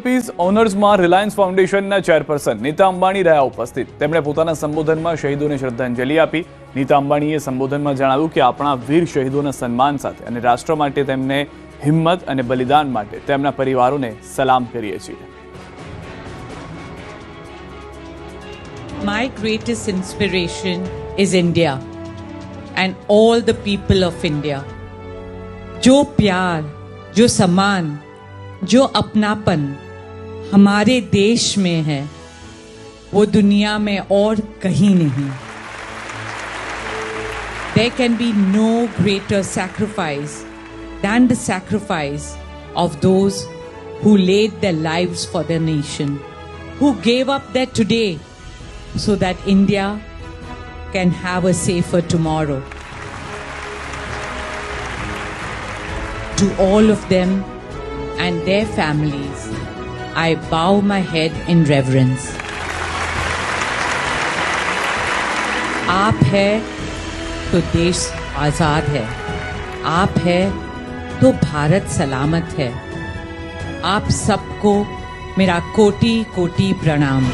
Rupees ઓનર્સમાં Reliance ફાઉન્ડેશનના chairperson Nita Ambani રહ્યા ઉપસ્થિત। તેમણે પોતાના સંબોધનમાં શહીદોને શ્રદ્ધાંજલિ આપી। નીતા અંબાણીએ સંબોધનમાં જણાવ્યું કે આપણા વીર શહીદોના સન્માન સાથે અને રાષ્ટ્ર માટે તેમને હિંમત અને બલિદાન માટે તેમના પરિવારોને સલામ કરીએ છીએ। My greatest inspiration is India and all the people of India. जो प्यार, जो सम्मान, जो अपनापन हमारे देश में है वो दुनिया में और कहीं नहीं। There can be no greater sacrifice than the sacrifice of those who laid their lives for their nation, who gave up their today so that India can have a safer tomorrow. To all of them and their families, I bow my head in reverence. आप है तो देश आज़ाद है, आप है तो भारत सलामत है। आप सबको मेरा कोटि कोटि प्रणाम।